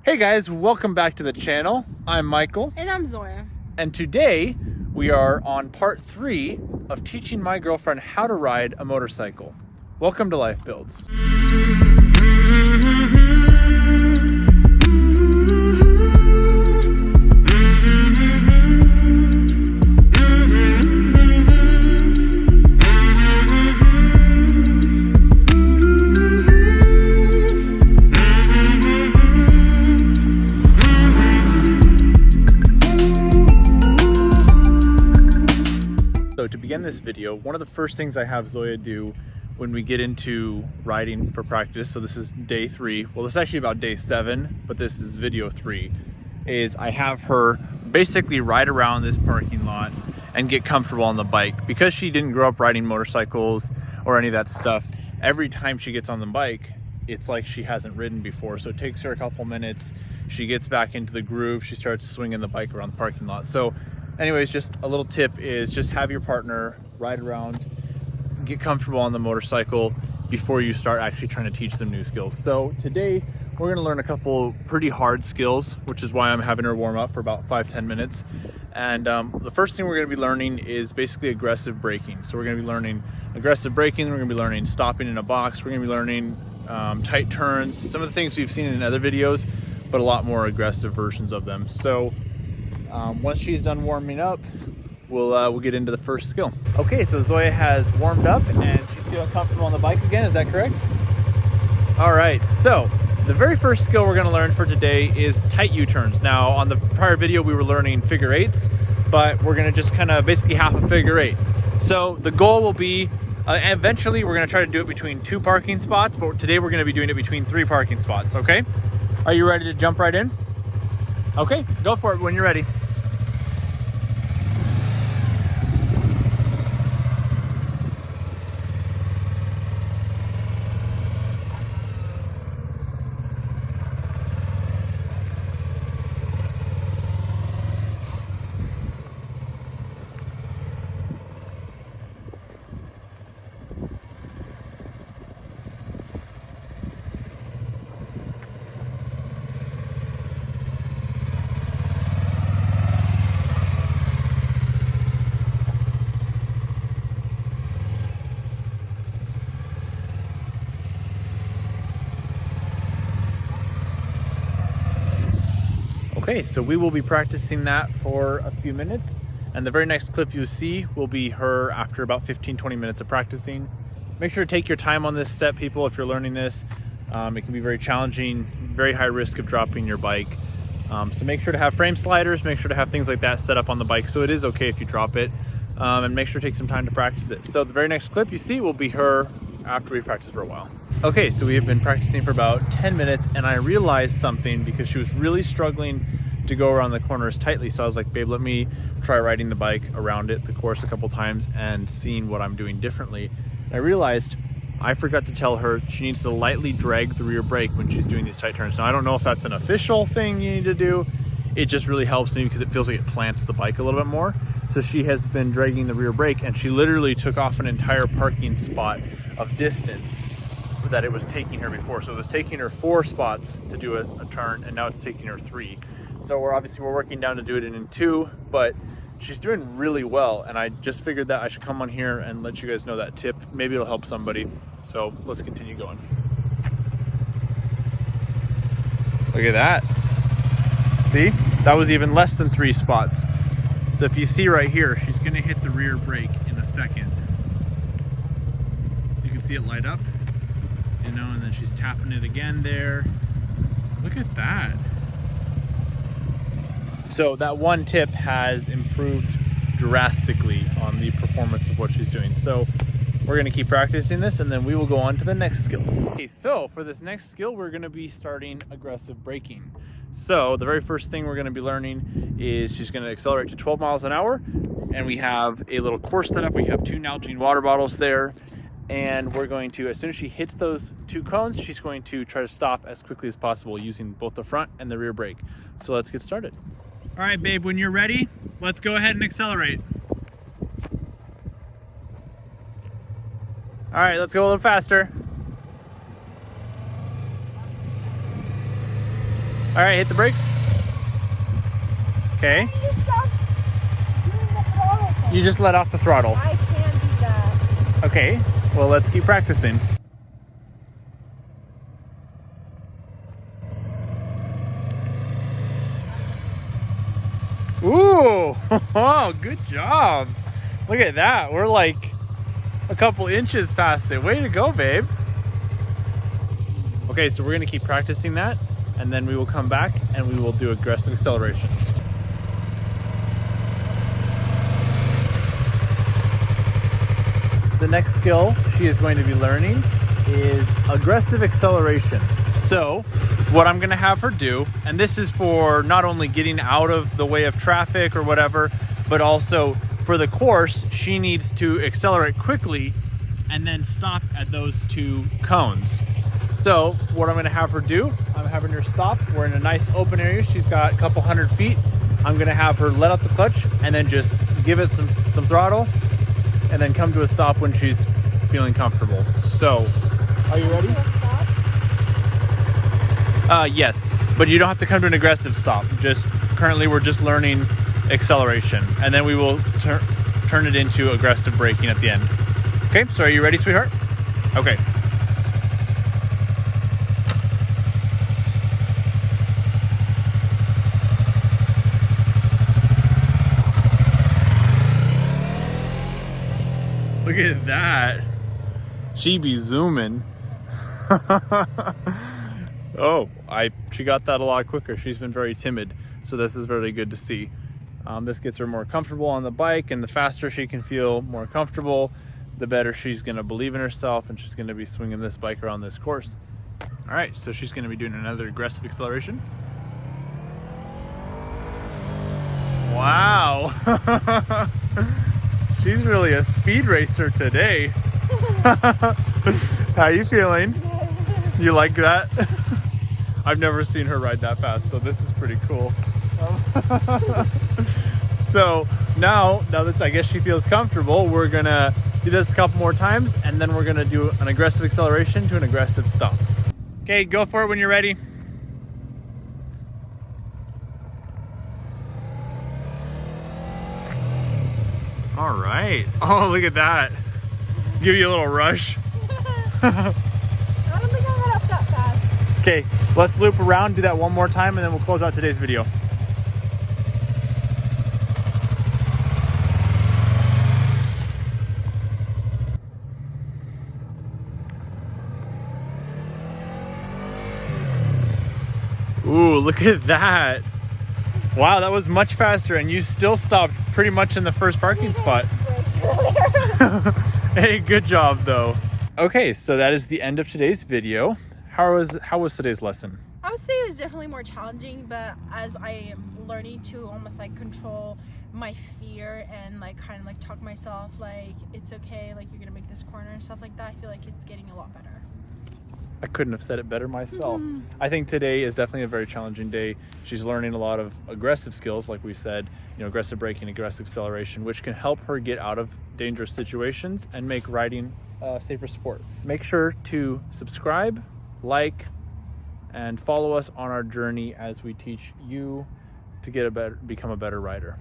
Hey guys, welcome back to the channel. I'm Michael. And I'm Zoya. And today we are on part 3 of teaching my girlfriend how to ride a motorcycle. Welcome to Life Builds. So to begin this video, one of the first things I have Zoya do when we get into riding for practice, so this is day 3, well it's actually about day 7, but this is video 3, is I have her basically ride around this parking lot and get comfortable on the bike. Because she didn't grow up riding motorcycles or any of that stuff, every time she gets on the bike, it's like she hasn't ridden before. So it takes her a couple minutes, she gets back into the groove, she starts swinging the bike around the parking lot. So anyways, just a little tip is just have your partner ride around, get comfortable on the motorcycle before you start actually trying to teach them new skills. So today we're gonna learn a couple pretty hard skills, which is why I'm having her warm up for about 5-10 minutes. And the first thing we're gonna be learning is basically aggressive braking. So we're gonna be learning aggressive braking, we're gonna be learning stopping in a box, we're gonna be learning tight turns, some of the things we've seen in other videos, but a lot more aggressive versions of them. So once she's done warming up, we'll get into the first skill. Okay, so Zoya has warmed up and she's feeling comfortable on the bike again, is that correct? All right, so the very first skill we're gonna learn for today is tight U-turns. Now, on the prior video, we were learning figure eights, but we're gonna just kind of basically half a figure eight. So the goal will be, eventually we're gonna try to do it between 2 parking spots, but today we're gonna be doing it between 3 parking spots, okay? Are you ready to jump right in? Okay, go for it when you're ready. Okay, so we will be practicing that for a few minutes, and the very next clip you see will be her after about 15-20 minutes of practicing. Make sure to take your time on this step, people, if you're learning this. It can be very challenging, very high risk of dropping your bike. So make sure to have frame sliders, make sure to have things like that set up on the bike so it is okay if you drop it, and make sure to take some time to practice it. So the very next clip you see will be her after we practice for a while. Okay, so we have been practicing for about 10 minutes and I realized something because she was really struggling to go around the corners tightly. So I was like, babe, let me try riding the bike around the course a couple times and seeing what I'm doing differently. And I realized I forgot to tell her she needs to lightly drag the rear brake when she's doing these tight turns. Now I don't know if that's an official thing you need to do. It just really helps me because it feels like it plants the bike a little bit more. So she has been dragging the rear brake and she literally took off an entire parking spot of distance that it was taking her before. So it was taking her 4 spots to do a turn, and now it's taking her 3. So we're working down to do it in 2, but she's doing really well. And I just figured that I should come on here and let you guys know that tip. Maybe it'll help somebody. So let's continue going. Look at that. See, that was even less than 3 spots. So if you see right here, she's gonna hit the rear brake in a second. So you can see it light up, you know, and then she's tapping it again there. Look at that. So that one tip has improved drastically on the performance of what she's doing. So we're gonna keep practicing this and then we will go on to the next skill. Okay, so for this next skill, we're gonna be starting aggressive braking. So the very first thing we're gonna be learning is she's gonna accelerate to 12 miles an hour. And we have a little course set up. We have 2 Nalgene water bottles there. And we're going to, as soon as she hits those 2 cones, she's going to try to stop as quickly as possible using both the front and the rear brake. So let's get started. All right, babe, when you're ready, let's go ahead and accelerate. All right, let's go a little faster. All right, hit the brakes. Okay. You stop doing the throttle thing. You just let off the throttle. I can do that. Okay, well, let's keep practicing. Ooh, oh, good job. Look at that. We're like a couple inches past it. Way to go, babe. Okay, so we're gonna keep practicing that, and then we will come back and we will do aggressive accelerations. The next skill she is going to be learning is aggressive acceleration. So what I'm gonna have her do, and this is for not only getting out of the way of traffic or whatever, but also for the course, she needs to accelerate quickly and then stop at those 2 cones. So what I'm gonna have her do, I'm having her stop. We're in a nice open area. She's got a couple hundred feet. I'm gonna have her let out the clutch and then just give it some throttle and then come to a stop when she's feeling comfortable. So, are you ready? Yes, but you don't have to come to an aggressive stop. Just currently we're just learning acceleration, and then we will turn it into aggressive braking at the end. Okay, so are you ready, sweetheart? Okay. Look at that. She be zooming. Oh, she got that a lot quicker. She's been very timid, so this is really good to see. This gets her more comfortable on the bike, and the faster she can feel more comfortable, the better she's gonna believe in herself, and she's gonna be swinging this bike around this course. All right, so she's gonna be doing another aggressive acceleration. Wow. She's really a speed racer today. How you feeling? You like that? I've never seen her ride that fast, so this is pretty cool. So now that I guess she feels comfortable, we're gonna do this a couple more times, and then we're gonna do an aggressive acceleration to an aggressive stop. Okay, go for it when you're ready. All right. Oh, look at that. Give you a little rush. I don't think I got up that fast. Okay, let's loop around, do that one more time, and then we'll close out today's video. Ooh, look at that. Wow, that was much faster, and you still stopped pretty much in the first parking spot. Hey, good job though. Okay, so that is the end of today's video. How was today's lesson? I would say it was definitely more challenging, but as I am learning to almost like control my fear and like kind of like talk myself like it's okay, like you're gonna make this corner and stuff like that, I feel like it's getting a lot better. I couldn't have said it better myself. I think today is definitely a very challenging day. She's learning a lot of aggressive skills, like we said, aggressive braking, aggressive acceleration, which can help her get out of dangerous situations and make riding a safer sport. Make sure to subscribe, like, and follow us on our journey as we teach you to become a better rider.